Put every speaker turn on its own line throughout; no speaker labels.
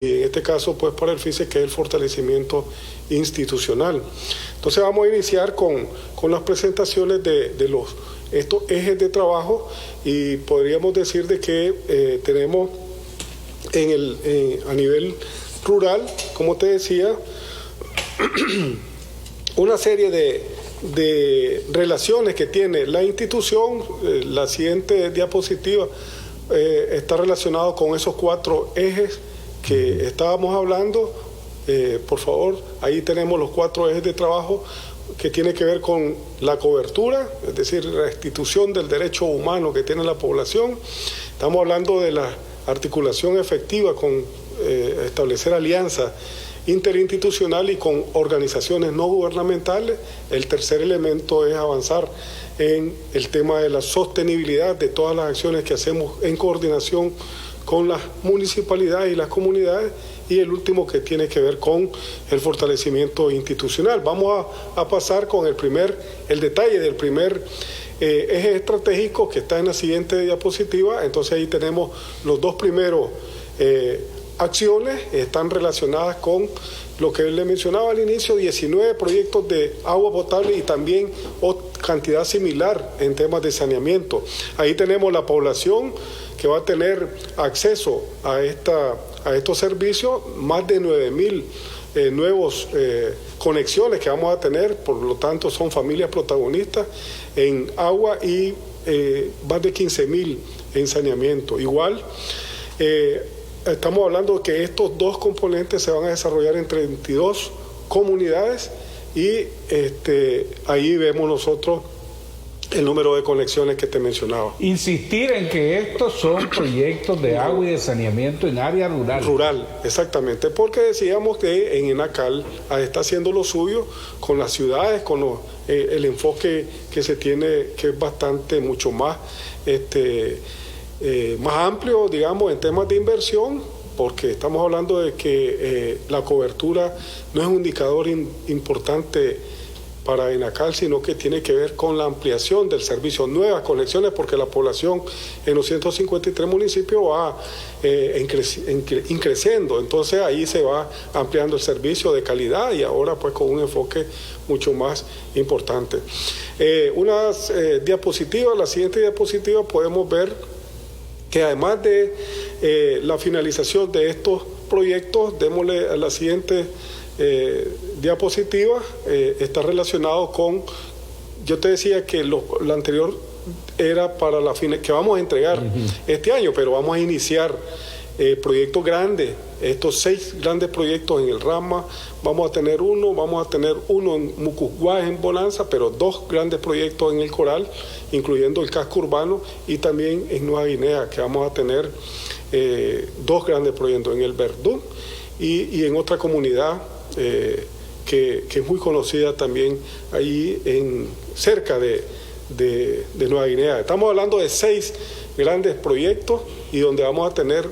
y en este caso pues para el FICE, que es el fortalecimiento institucional. Entonces vamos a iniciar con las presentaciones de estos ejes de trabajo, y podríamos decir de que tenemos a nivel rural, como te decía, una serie de relaciones que tiene la institución. La siguiente diapositiva está relacionado con esos 4 ejes que estábamos hablando. Por favor, ahí tenemos los 4 ejes de trabajo que tiene que ver con la cobertura, es decir, la restitución del derecho humano que tiene la población. Estamos hablando de la articulación efectiva con establecer alianzas interinstitucional y con organizaciones no gubernamentales. El tercer elemento es avanzar en el tema de la sostenibilidad de todas las acciones que hacemos en coordinación con las municipalidades y las comunidades, y el último que tiene que ver con el fortalecimiento institucional. Vamos a pasar con el detalle del primer eje estratégico, que está en la siguiente diapositiva. Entonces ahí tenemos los 2 primeros acciones, están relacionadas con lo que le mencionaba al inicio, 19 proyectos de agua potable y también cantidad similar en temas de saneamiento. Ahí tenemos la población que va a tener acceso a estos servicios, más de 9,000 nuevos conexiones que vamos a tener, por lo tanto son familias protagonistas en agua, y más de 15,000 en saneamiento. Igual, estamos hablando de que estos 2 componentes se van a desarrollar en 32 comunidades, y ahí vemos nosotros el número de conexiones que te mencionaba.
Insistir en que estos son proyectos de agua y de saneamiento en área rural.
Rural, exactamente, porque decíamos que en ENACAL está haciendo lo suyo con las ciudades, con el enfoque que se tiene, que es bastante, mucho más, más amplio, digamos, en temas de inversión, porque estamos hablando de que la cobertura no es un indicador importante para ENACAL, sino que tiene que ver con la ampliación del servicio, nuevas conexiones, porque la población en los 153 municipios va creciendo. Entonces ahí se va ampliando el servicio de calidad, y ahora pues con un enfoque mucho más importante. Unas diapositivas, la siguiente diapositiva, podemos ver que además de la finalización de estos proyectos, démosle a la siguiente diapositiva, está relacionado con, yo te decía que lo anterior era para la que vamos a entregar este año, pero vamos a iniciar proyectos grandes, estos 6 grandes proyectos en el Rama. Vamos a tener uno en Mucucuá, en Bonanza, pero 2 grandes proyectos en el Coral, incluyendo el casco urbano, y también en Nueva Guinea, que vamos a tener 2 grandes proyectos en el Verdún y en otra comunidad que es muy conocida también ahí cerca de Nueva Guinea. Estamos hablando de 6 grandes proyectos, y donde vamos a tener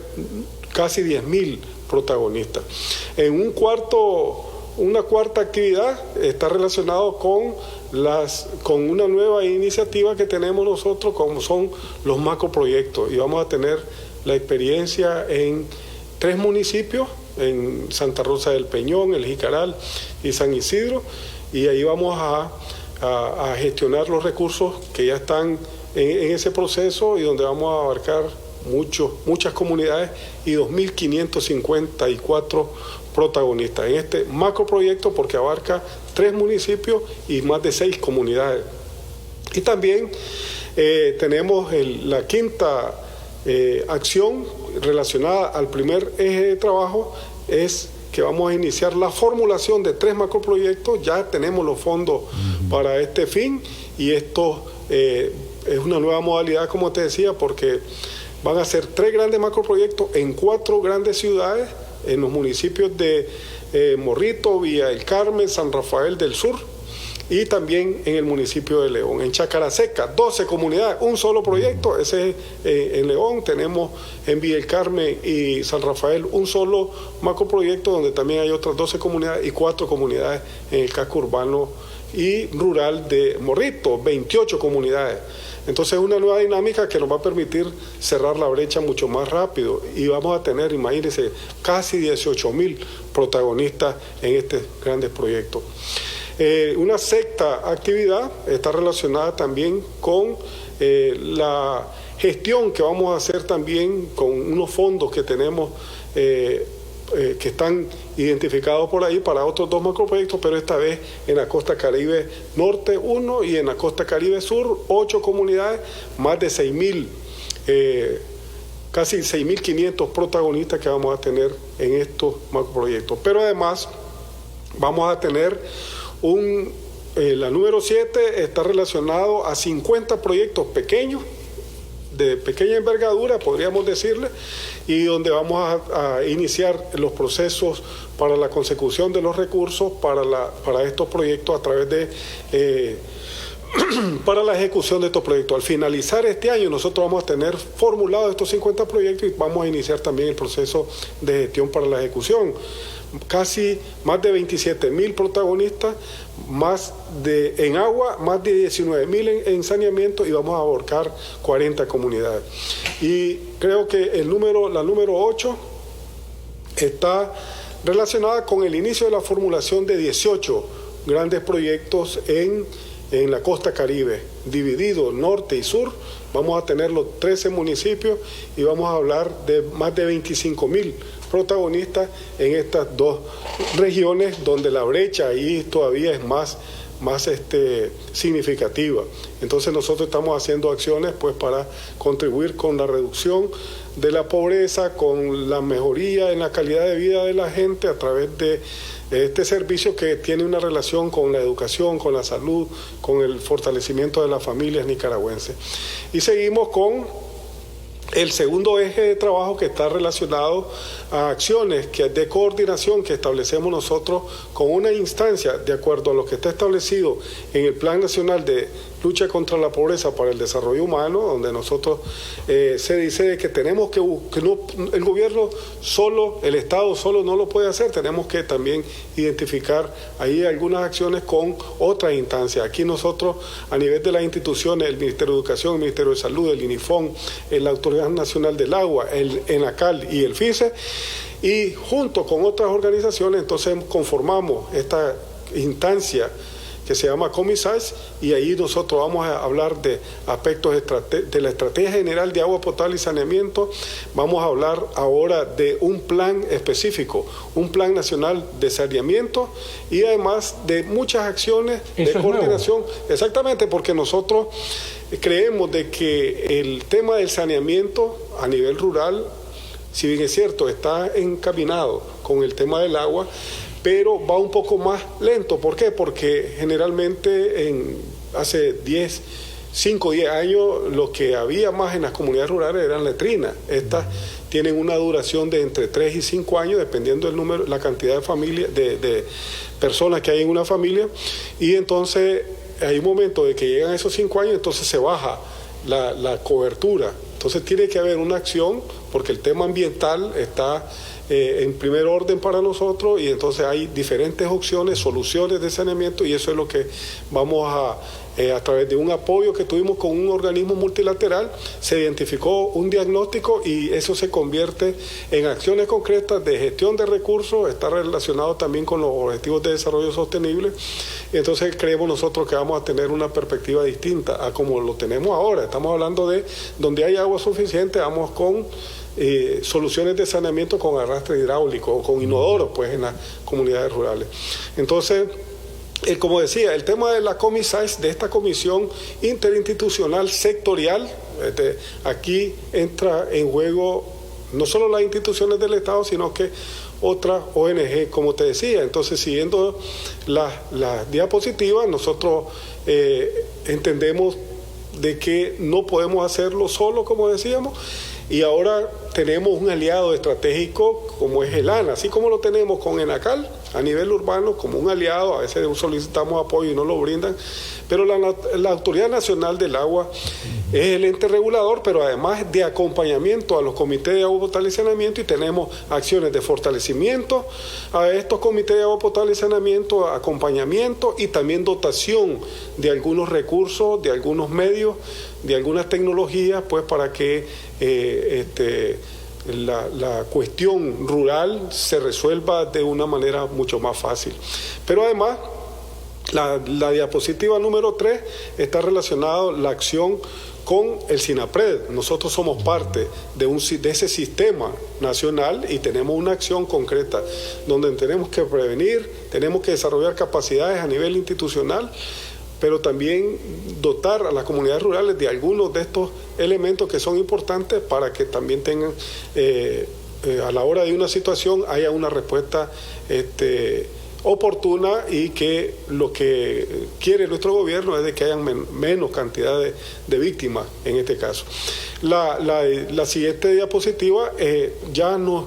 casi 10,000 protagonistas. Una cuarta actividad está relacionado con una nueva iniciativa que tenemos nosotros, como son los macroproyectos, y vamos a tener la experiencia en 3 municipios, en Santa Rosa del Peñón, El Jicaral y San Isidro, y ahí vamos a gestionar los recursos que ya están en ese proceso, y donde vamos a abarcar muchas comunidades y 2,554 protagonistas en este macroproyecto, porque abarca 3 municipios y más de 6 comunidades. Y también tenemos la quinta acción relacionada al primer eje de trabajo, es que vamos a iniciar la formulación de 3 macroproyectos. Ya tenemos los fondos para este fin, y esto es una nueva modalidad, como te decía, porque van a ser 3 grandes macroproyectos en 4 grandes ciudades, en los municipios de Morrito, Villa del Carmen, San Rafael del Sur, y también en el municipio de León. En Chacaraseca, 12 comunidades, un solo proyecto, ese es en León. Tenemos en Villa del Carmen y San Rafael un solo macroproyecto, donde también hay otras 12 comunidades y 4 comunidades en el casco urbano y rural de Morrito, 28 comunidades. Entonces es una nueva dinámica que nos va a permitir cerrar la brecha mucho más rápido y vamos a tener, imagínense, casi 18,000 protagonistas en estos grandes proyectos. Una sexta actividad está relacionada también con la gestión que vamos a hacer también con unos fondos que tenemos que están identificados por ahí para otros 2 macroproyectos, pero esta vez en la Costa Caribe Norte 1 y en la Costa Caribe Sur 8 comunidades, más de 6,000, casi 6,500 protagonistas que vamos a tener en estos macroproyectos. Pero además vamos a tener la número 7 está relacionado a 50 proyectos pequeños, de pequeña envergadura, podríamos decirle, y donde vamos a iniciar los procesos para la consecución de los recursos para estos proyectos a través de para la ejecución de estos proyectos. Al finalizar este año nosotros vamos a tener formulados estos 50 proyectos y vamos a iniciar también el proceso de gestión para la ejecución. Casi más de 27,000 protagonistas, en agua, más de 19,000 en saneamiento y vamos a abarcar 40 comunidades. Y creo que la número 8 está relacionada con el inicio de la formulación de 18 grandes proyectos en la costa Caribe, dividido norte y sur. Vamos a tener los 13 municipios y vamos a hablar de más de 25,000 protagonistas en estas 2 regiones donde la brecha ahí todavía es más significativa. Entonces nosotros estamos haciendo acciones pues para contribuir con la reducción de la pobreza, con la mejoría en la calidad de vida de la gente a través de este servicio que tiene una relación con la educación, con la salud, con el fortalecimiento de las familias nicaragüenses. Y seguimos con el segundo eje de trabajo que está relacionado a acciones de coordinación que establecemos nosotros con una instancia de acuerdo a lo que está establecido en el Plan Nacional de Lucha contra la Pobreza para el Desarrollo Humano, donde nosotros se dice que tenemos que no, el gobierno solo, el Estado solo no lo puede hacer, tenemos que también identificar ahí algunas acciones con otras instancias. Aquí nosotros a nivel de las instituciones, el Ministerio de Educación, el Ministerio de Salud, el INIFON, la Autoridad Nacional del Agua, el ENACAL y el FICE, y junto con otras organizaciones entonces conformamos esta instancia que se llama Comisage, y ahí nosotros vamos a hablar de aspectos de la Estrategia General de Agua Potable y Saneamiento. Vamos a hablar ahora de un plan específico, un plan nacional de saneamiento y además de muchas acciones de coordinación. Exactamente, porque nosotros creemos de que el tema del saneamiento a nivel rural, si bien es cierto, está encaminado con el tema del agua, pero va un poco más lento. ¿Por qué? Porque generalmente hace 5 o 10 años lo que había más en las comunidades rurales eran letrinas. Estas tienen una duración de entre 3 y 5 años, dependiendo del número, la cantidad de familias, de personas que hay en una familia, y entonces hay un momento de que llegan esos 5 años, entonces se baja la cobertura. Entonces tiene que haber una acción, porque el tema ambiental está en primer orden para nosotros, y entonces hay diferentes opciones, soluciones de saneamiento, y eso es lo que vamos a través de un apoyo que tuvimos con un organismo multilateral, se identificó un diagnóstico y eso se convierte en acciones concretas de gestión de recursos, está relacionado también con los objetivos de desarrollo sostenible. Entonces creemos nosotros que vamos a tener una perspectiva distinta a como lo tenemos ahora. Estamos hablando de donde hay agua suficiente, vamos con soluciones de saneamiento con arrastre hidráulico o con inodoros pues en las comunidades rurales. Entonces, como decía, el tema de la Comisage, de esta comisión interinstitucional sectorial, aquí entra en juego no solo las instituciones del Estado, sino que otras ONG, como te decía. Entonces, siguiendo las diapositivas, nosotros entendemos de que no podemos hacerlo solo, como decíamos, y ahora tenemos un aliado estratégico como es el ANA, así como lo tenemos con ENACAL a nivel urbano como un aliado. A veces solicitamos apoyo y no lo brindan, pero la Autoridad Nacional del Agua es el ente regulador, pero además de acompañamiento a los comités de agua potable y saneamiento, y tenemos acciones de fortalecimiento a estos comités de agua potable y saneamiento, acompañamiento y también dotación de algunos recursos, de algunos medios, de algunas tecnologías, pues para que la cuestión rural se resuelva de una manera mucho más fácil. Pero además, la diapositiva número 3 está relacionada la acción con el SINAPRED. Nosotros somos parte de ese sistema nacional y tenemos una acción concreta donde tenemos que prevenir, tenemos que desarrollar capacidades a nivel institucional, pero también dotar a las comunidades rurales de algunos de estos elementos que son importantes para que también tengan, a la hora de una situación, haya una respuesta oportuna, y que lo que quiere nuestro gobierno es de que hayan menos cantidad de víctimas en este caso. La siguiente diapositiva ya nos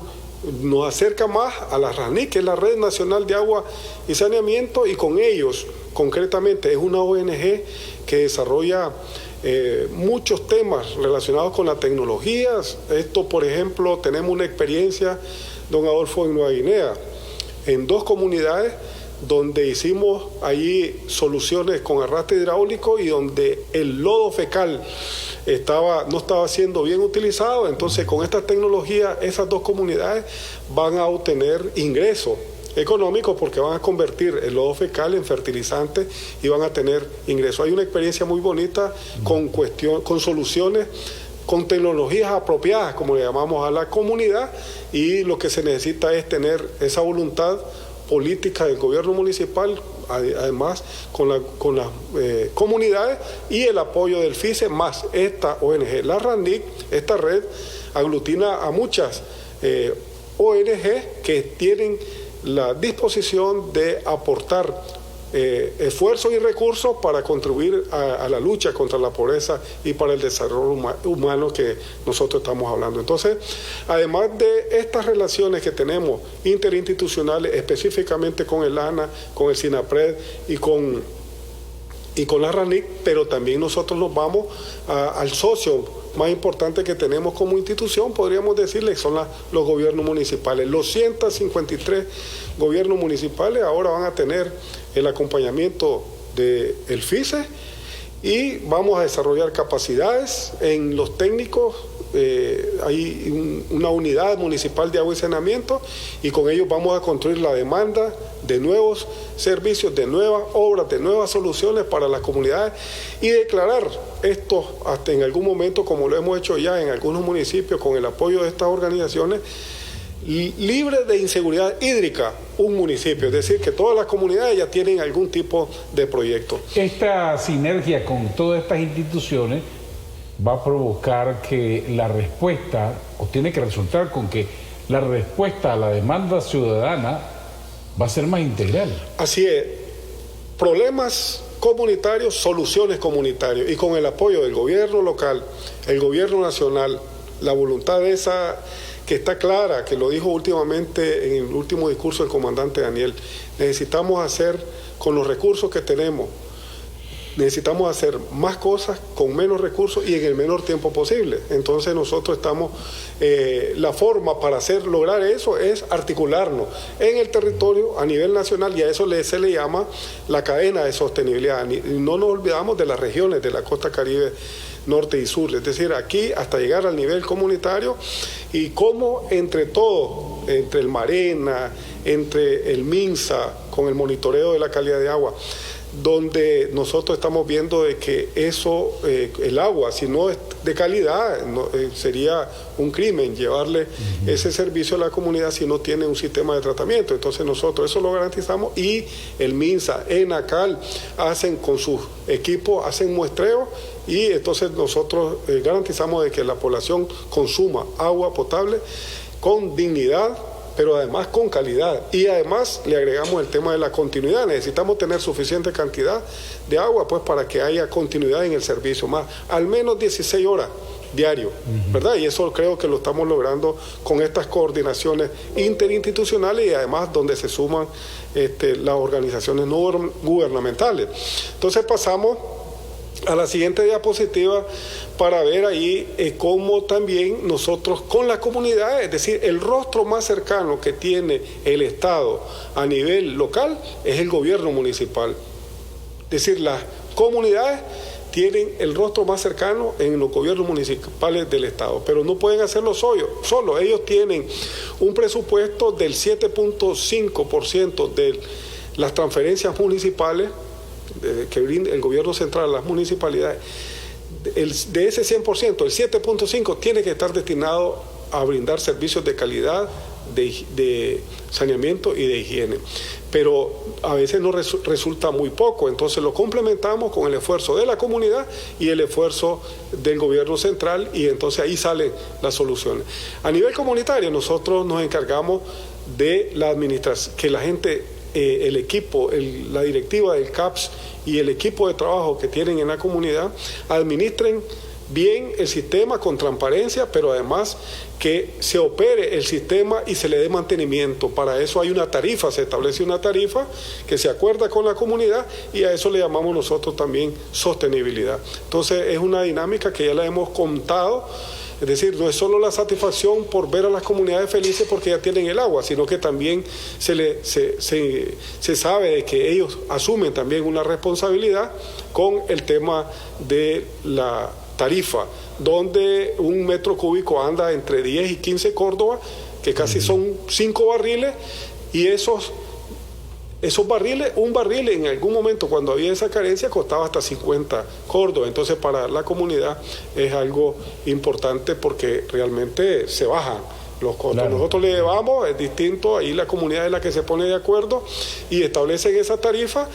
acerca más a la RANIC, que es la Red Nacional de Agua y Saneamiento, y con ellos concretamente es una ONG que desarrolla muchos temas relacionados con las tecnologías. Esto, por ejemplo, tenemos una experiencia, don Adolfo, en Nueva Guinea, en 2 comunidades donde hicimos allí soluciones con arrastre hidráulico y donde el lodo fecal no estaba siendo bien utilizado. Entonces, con esta tecnología, esas 2 comunidades van a obtener ingresos económicos porque van a convertir el lodo fecal en fertilizante y van a tener ingresos. Hay una experiencia muy bonita con soluciones, con tecnologías apropiadas, como le llamamos a la comunidad, y lo que se necesita es tener esa voluntad política del gobierno municipal, además con las comunidades, y el apoyo del FICE más esta ONG. La RANIC, esta red, aglutina a muchas ONG que tienen la disposición de aportar esfuerzos y recursos para contribuir a la lucha contra la pobreza y para el desarrollo humano que nosotros estamos hablando. Entonces, además de estas relaciones que tenemos interinstitucionales, específicamente con el ANA, con el SINAPRED y con la RANIC, pero también nosotros nos vamos al socio más importante que tenemos como institución, podríamos decirle, son los gobiernos municipales. Los 153 gobiernos municipales ahora van a tener el acompañamiento del FICE, y vamos a desarrollar capacidades en los técnicos. Hay una unidad municipal de agua y saneamiento, y con ellos vamos a construir la demanda de nuevos servicios, de nuevas obras, de nuevas soluciones para las comunidades, y declarar esto hasta en algún momento, como lo hemos hecho ya en algunos municipios con el apoyo de estas organizaciones, libre de inseguridad hídrica un municipio, es decir, que todas las comunidades ya tienen algún tipo de proyecto.
Esta sinergia con todas estas instituciones va a provocar que la respuesta, o tiene que resultar con que la respuesta a la demanda ciudadana va a ser más integral. Así
es, problemas comunitarios, soluciones comunitarias, y con el apoyo del gobierno local, el gobierno nacional, la voluntad esa que está clara, que lo dijo últimamente en el último discurso el comandante Daniel. Necesitamos hacer con los recursos que tenemos, necesitamos hacer más cosas con menos recursos y en el menor tiempo posible. Entonces nosotros estamos, la forma para lograr eso es articularnos en el territorio a nivel nacional, y a eso se le llama la cadena de sostenibilidad. Y no nos olvidamos de las regiones de la costa Caribe norte y sur, es decir, aquí hasta llegar al nivel comunitario, y cómo entre todos, entre el Marena, entre el MINSA, con el monitoreo de la calidad de agua, donde nosotros estamos viendo de que eso, el agua, si no es de calidad, sería un crimen llevarle ese servicio a la comunidad si no tiene un sistema de tratamiento. Entonces nosotros eso lo garantizamos, y el MINSA, ENACAL, hacen con sus equipos, hacen muestreo, y entonces nosotros garantizamos de que la población consuma agua potable con dignidad, pero además con calidad, y además le agregamos el tema de la continuidad. Necesitamos tener suficiente cantidad de agua pues para que haya continuidad en el servicio, más al menos 16 horas diario, ¿verdad? Y eso creo que lo estamos logrando con estas coordinaciones interinstitucionales y además donde se suman las organizaciones no gubernamentales. Entonces pasamos a la siguiente diapositiva para ver ahí cómo también nosotros con la comunidad, es decir, el rostro más cercano que tiene el Estado a nivel local es el gobierno municipal. Es decir, las comunidades tienen el rostro más cercano en los gobiernos municipales del Estado, pero no pueden hacerlo solo. Ellos tienen un presupuesto del 7.5% de las transferencias municipales que brinda el gobierno central a las municipalidades. De ese 100%, el 7.5% tiene que estar destinado a brindar servicios de calidad, de saneamiento y de higiene. Pero a veces no resulta muy poco, entonces lo complementamos con el esfuerzo de la comunidad y el esfuerzo del gobierno central y entonces ahí salen las soluciones. A nivel comunitario nosotros nos encargamos de la administración, que la gente, el equipo, la directiva del CAPS y el equipo de trabajo que tienen en la comunidad administren bien el sistema con transparencia, pero además que se opere el sistema y se le dé mantenimiento. Para eso hay una tarifa, se establece una tarifa que se acuerda con la comunidad y a eso le llamamos nosotros también sostenibilidad. Entonces es una dinámica que ya la hemos contado. Es decir, no es solo la satisfacción por ver a las comunidades felices porque ya tienen el agua, sino que también se sabe de que ellos asumen también una responsabilidad con el tema de la tarifa, donde un metro cúbico anda entre 10 y 15 córdobas, que casi son 5 barriles, y esos barriles, un barril en algún momento cuando había esa carencia costaba hasta 50 córdobas. Entonces para la comunidad es algo importante porque realmente se bajan los costos. Claro. Nosotros le llevamos, es distinto, ahí la comunidad es la que se pone de acuerdo y establecen esa tarifa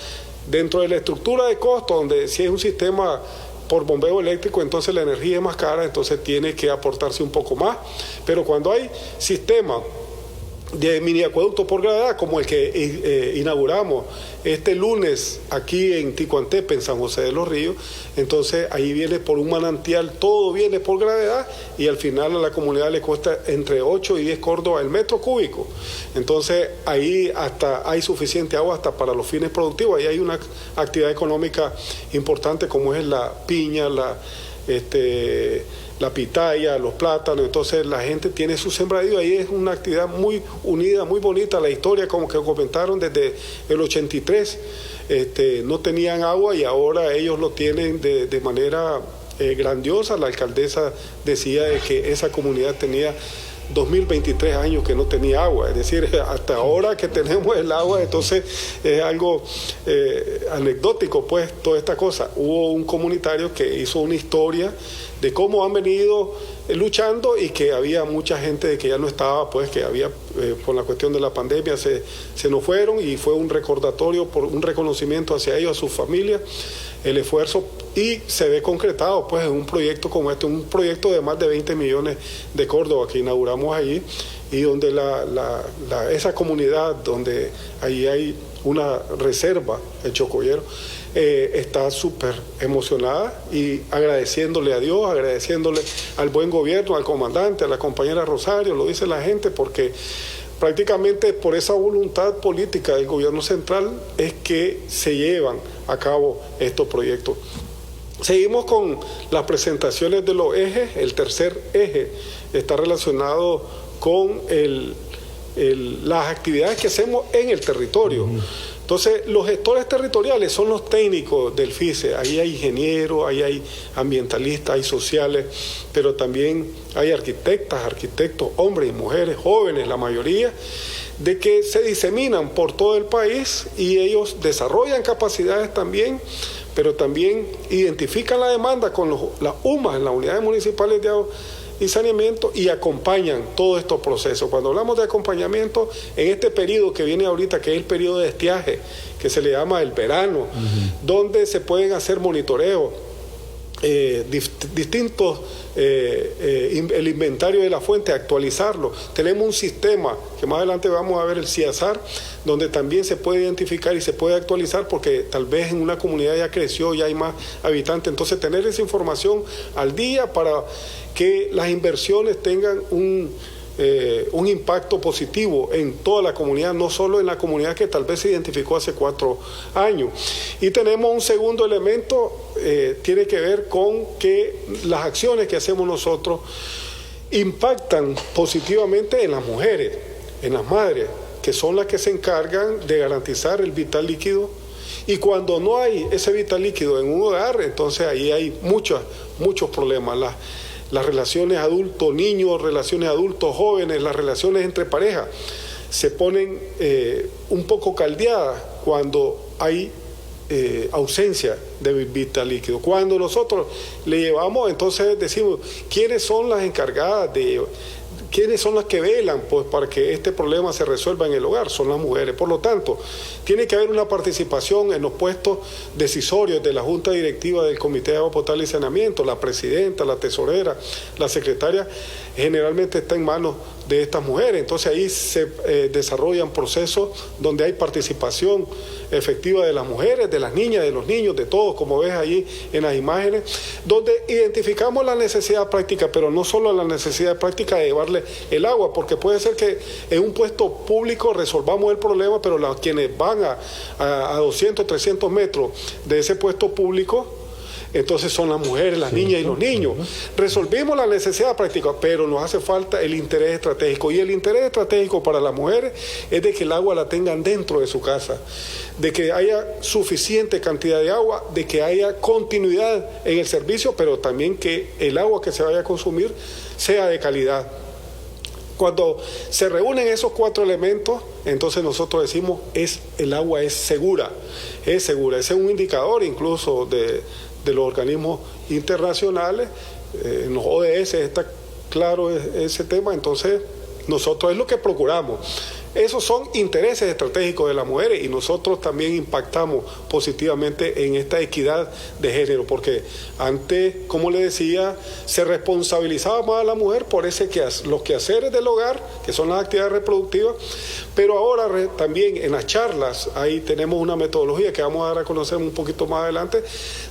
dentro de la estructura de costos, donde si es un sistema por bombeo eléctrico, entonces la energía es más cara, entonces tiene que aportarse un poco más. Pero cuando hay sistemas de mini acueducto por gravedad, como el que inauguramos este lunes aquí en Ticuantepe, en San José de los Ríos, entonces ahí viene por un manantial, todo viene por gravedad y al final a la comunidad le cuesta entre 8 y 10 córdobas el metro cúbico. Entonces ahí hasta hay suficiente agua hasta para los fines productivos. Ahí hay una actividad económica importante como es la piña, la pitaya, los plátanos. Entonces la gente tiene su sembradío, ahí es una actividad muy unida, muy bonita. La historia, como que comentaron, desde el 83 no tenían agua y ahora ellos lo tienen de manera grandiosa. La alcaldesa decía de que esa comunidad tenía 2023 años que no tenía agua, es decir, hasta ahora que tenemos el agua, entonces es algo anecdótico, pues, toda esta cosa. Hubo un comunitario que hizo una historia de cómo han venido luchando y que había mucha gente de que ya no estaba, pues, que había, por la cuestión de la pandemia, se nos fueron y fue un recordatorio, por un reconocimiento hacia ellos, a sus familias, el esfuerzo, y se ve concretado pues en un proyecto como este, un proyecto de más de 20 millones de córdobas que inauguramos allí y donde esa comunidad donde ahí hay una reserva, el Chocoyero, está súper emocionada y agradeciéndole a Dios, agradeciéndole al buen gobierno, al comandante, a la compañera Rosario, lo dice la gente, porque prácticamente por esa voluntad política del gobierno central es que se llevan a cabo estos proyectos. Seguimos con las presentaciones de los ejes. El tercer eje está relacionado con las actividades que hacemos en el territorio. Entonces, los gestores territoriales son los técnicos del FICE. Ahí hay ingenieros, ahí hay ambientalistas, hay sociales, pero también hay arquitectos, hombres y mujeres, jóvenes, la mayoría, de que se diseminan por todo el país y ellos desarrollan capacidades también, pero también identifican la demanda con las UMAS, las unidades municipales de agua y saneamiento, y acompañan todos estos procesos. Cuando hablamos de acompañamiento, en este periodo que viene ahorita, que es el periodo de estiaje, que se le llama el verano, donde se pueden hacer monitoreos distintos, el inventario de la fuente, actualizarlo. Tenemos un sistema que más adelante vamos a ver, el CIASAR, donde también se puede identificar y se puede actualizar, porque tal vez en una comunidad ya creció, ya hay más habitantes. Entonces, tener esa información al día para que las inversiones tengan un impacto positivo en toda la comunidad, no solo en la comunidad que tal vez se identificó hace 4 años. Y tenemos un segundo elemento, tiene que ver con que las acciones que hacemos nosotros impactan positivamente en las mujeres, en las madres, que son las que se encargan de garantizar el vital líquido. Y cuando no hay ese vital líquido en un hogar, entonces ahí hay muchos problemas. Las relaciones adulto-niños, relaciones adultos-jóvenes, las relaciones entre parejas se ponen un poco caldeadas cuando hay ausencia de vital líquido. Cuando nosotros le llevamos, entonces decimos, ¿quiénes son las encargadas ¿quiénes son las que velan pues para que este problema se resuelva en el hogar? Son las mujeres. Por lo tanto, tiene que haber una participación en los puestos decisorios de la Junta Directiva del Comité de Agua Potable y Saneamiento. La presidenta, la tesorera, la secretaria, generalmente está en manos de estas mujeres. Entonces ahí se desarrollan procesos donde hay participación efectiva de las mujeres, de las niñas, de los niños, de todos, como ves ahí en las imágenes, donde identificamos la necesidad práctica, pero no solo la necesidad práctica de llevarle el agua, porque puede ser que en un puesto público resolvamos el problema, pero quienes van a 200, 300 metros de ese puesto público, entonces son las mujeres, las niñas y los niños. Resolvimos la necesidad práctica, pero nos hace falta el interés estratégico. Y el interés estratégico para las mujeres es de que el agua la tengan dentro de su casa, de que haya suficiente cantidad de agua, de que haya continuidad en el servicio, pero también que el agua que se vaya a consumir sea de calidad. Cuando se reúnen esos 4 elementos, entonces nosotros decimos, el agua es segura. Ese es un indicador incluso de los organismos internacionales. En los ODS está claro ese tema. Entonces nosotros es lo que procuramos. Esos son intereses estratégicos de las mujeres, y nosotros también impactamos positivamente en esta equidad de género, porque antes, como le decía, se responsabilizaba más a la mujer por los quehaceres del hogar, que son las actividades reproductivas, pero ahora también en las charlas, ahí tenemos una metodología que vamos a dar a conocer un poquito más adelante,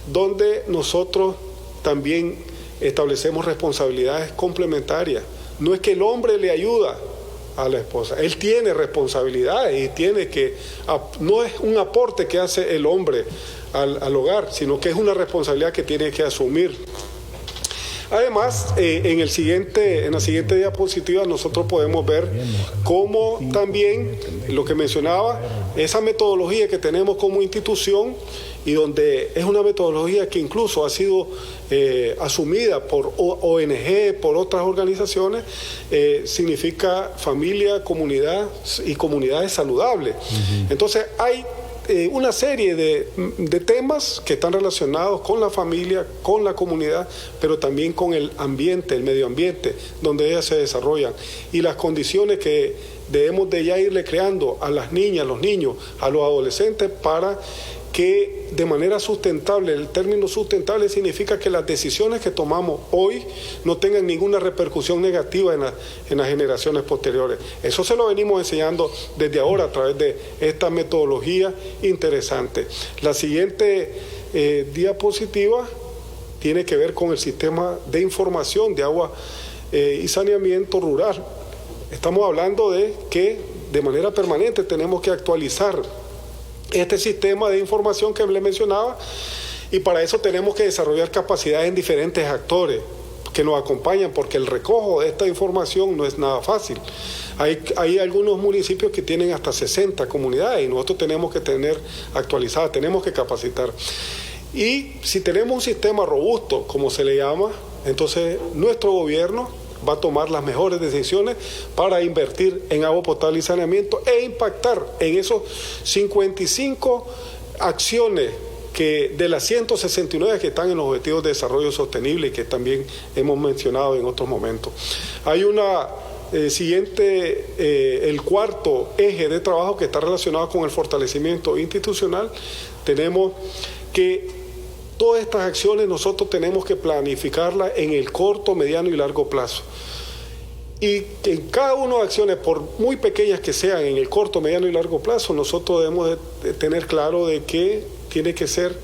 donde nosotros también establecemos responsabilidades complementarias. No es que el hombre le ayuda a la esposa, él tiene responsabilidades y no es un aporte que hace el hombre al hogar, sino que es una responsabilidad que tiene que asumir. Además, en la siguiente diapositiva nosotros podemos ver cómo también, lo que mencionaba, esa metodología que tenemos como institución, y donde es una metodología que incluso ha sido asumida por ONG, por otras organizaciones, significa familia, comunidad y comunidades saludables. Entonces hay una serie de temas que están relacionados con la familia, con la comunidad, pero también con el ambiente, el medio ambiente, donde ellas se desarrollan, y las condiciones que debemos de ya irle creando a las niñas, los niños, a los adolescentes, para que de manera sustentable, el término sustentable significa que las decisiones que tomamos hoy no tengan ninguna repercusión negativa en las generaciones posteriores. Eso se lo venimos enseñando desde ahora a través de esta metodología interesante. La siguiente diapositiva tiene que ver con el sistema de información de agua y saneamiento rural. Estamos hablando de que de manera permanente tenemos que actualizar este sistema de información que le mencionaba, y para eso tenemos que desarrollar capacidades en diferentes actores que nos acompañan, porque el recojo de esta información no es nada fácil. Hay algunos municipios que tienen hasta 60 comunidades y nosotros tenemos que tener actualizadas, tenemos que capacitar. Y si tenemos un sistema robusto, como se le llama, entonces nuestro gobierno va a tomar las mejores decisiones para invertir en agua potable y saneamiento e impactar en esos 55 acciones de las 169 que están en los Objetivos de Desarrollo Sostenible y que también hemos mencionado en otros momentos. Hay una el cuarto eje de trabajo que está relacionado con el fortalecimiento institucional. Tenemos que Todas estas acciones nosotros tenemos que planificarlas en el corto, mediano y largo plazo. Y en cada una de las acciones, por muy pequeñas que sean en el corto, mediano y largo plazo, nosotros debemos de tener claro de que tiene que ser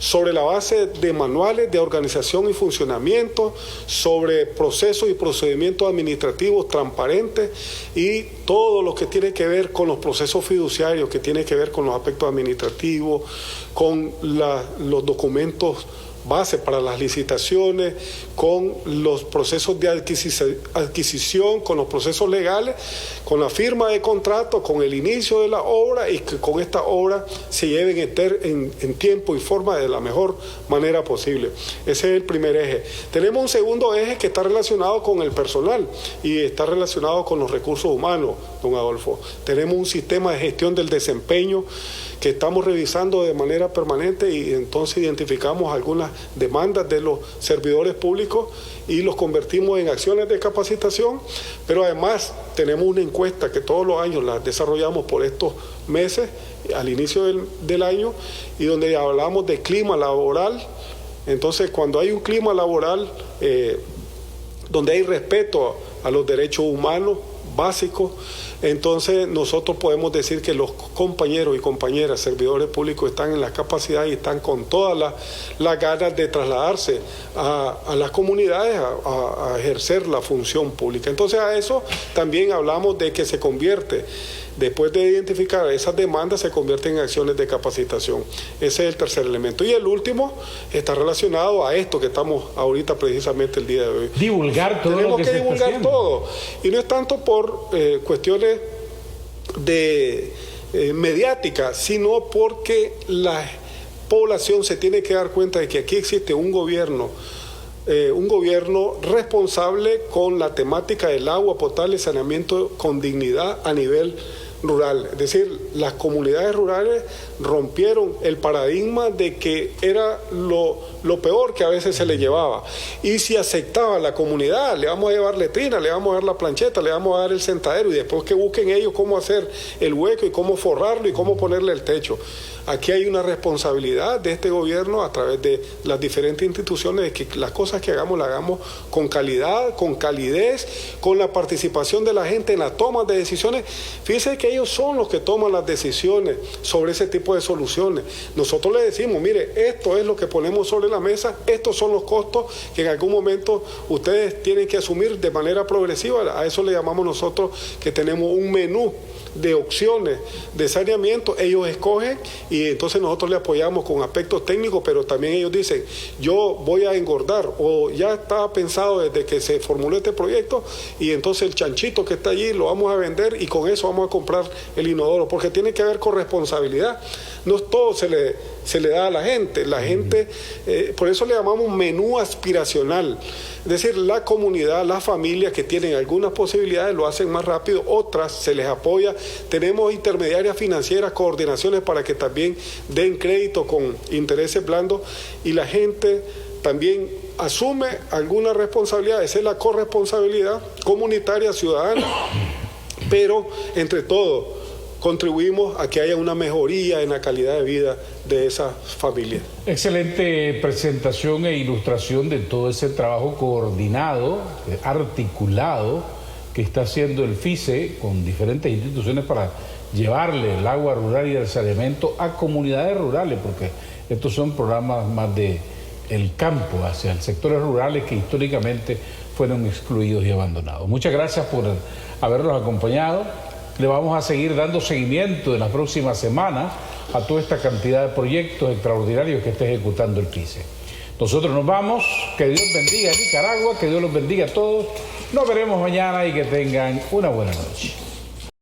sobre la base de manuales de organización y funcionamiento, sobre procesos y procedimientos administrativos transparentes y todo lo que tiene que ver con los procesos fiduciarios, que tiene que ver con los aspectos administrativos, con los documentos base para las licitaciones, con los procesos de adquisición, con los procesos legales, con la firma de contrato, con el inicio de la obra y que con esta obra se lleven en tiempo y forma de la mejor manera posible. Ese es el primer eje. Tenemos un segundo eje que está relacionado con el personal y está relacionado con los recursos humanos, don Adolfo. Tenemos un sistema de gestión del desempeño que estamos revisando de manera permanente y entonces identificamos algunas demandas de los servidores públicos y los convertimos en acciones de capacitación, pero además tenemos una encuesta que todos los años la desarrollamos por estos meses, al inicio del año, y donde hablamos de clima laboral. Entonces, cuando hay un clima laboral donde hay respeto a los derechos humanos básicos, entonces nosotros podemos decir que los compañeros y compañeras servidores públicos están en la capacidad y están con todas las ganas de trasladarse a las comunidades a ejercer la función pública. Entonces a eso también hablamos de que se convierte, después de identificar esas demandas, se convierte en acciones de capacitación. Ese es el tercer elemento. Y el último está relacionado a esto que estamos ahorita precisamente el día de hoy.
Divulgar todo.
Tenemos
lo que
que divulgar todo. Y no es tanto por cuestiones de mediática, sino porque la población se tiene que dar cuenta de que aquí existe un gobierno responsable con la temática del agua potable y saneamiento con dignidad a nivel rural. Es decir, las comunidades rurales rompieron el paradigma de que era lo peor que a veces se le llevaba. Y si aceptaba la comunidad, le vamos a llevar letrina, le vamos a dar la plancheta, le vamos a dar el sentadero y después que busquen ellos cómo hacer el hueco y cómo forrarlo y cómo ponerle el techo. Aquí hay una responsabilidad de este gobierno a través de las diferentes instituciones de que las cosas que hagamos las hagamos con calidad, con calidez, con la participación de la gente en la toma de decisiones. Fíjense que ellos son los que toman las decisiones sobre ese tipo de soluciones. Nosotros les decimos, mire, esto es lo que ponemos sobre la mesa, estos son los costos que en algún momento ustedes tienen que asumir de manera progresiva. A eso le llamamos nosotros que tenemos un menú de opciones de saneamiento. Ellos escogen y entonces nosotros le apoyamos con aspectos técnicos, pero también ellos dicen, yo voy a engordar, o ya estaba pensado desde que se formuló este proyecto y entonces el chanchito que está allí lo vamos a vender y con eso vamos a comprar el inodoro, porque tiene que ver con responsabilidad. No todo se le da a la gente, por eso le llamamos menú aspiracional. Es decir, la comunidad, las familias que tienen algunas posibilidades lo hacen más rápido, otras se les apoya. Tenemos intermediarias financieras, coordinaciones para que también den crédito con intereses blandos y la gente también asume alguna responsabilidad. Esa es la corresponsabilidad comunitaria ciudadana, pero entre todos contribuimos a que haya una mejoría en la calidad de vida de esas familias.
Excelente presentación e ilustración de todo ese trabajo coordinado, articulado, que está haciendo el FICE con diferentes instituciones para llevarle el agua rural y el saneamiento a comunidades rurales, porque estos son programas más de el campo, hacia los sectores rurales que históricamente fueron excluidos y abandonados. Muchas gracias por habernos acompañado. Le vamos a seguir dando seguimiento en las próximas semanas a toda esta cantidad de proyectos extraordinarios que está ejecutando el FICE. Nosotros nos vamos, que Dios bendiga a Nicaragua, que Dios los bendiga a todos. Nos veremos mañana y que tengan una buena noche.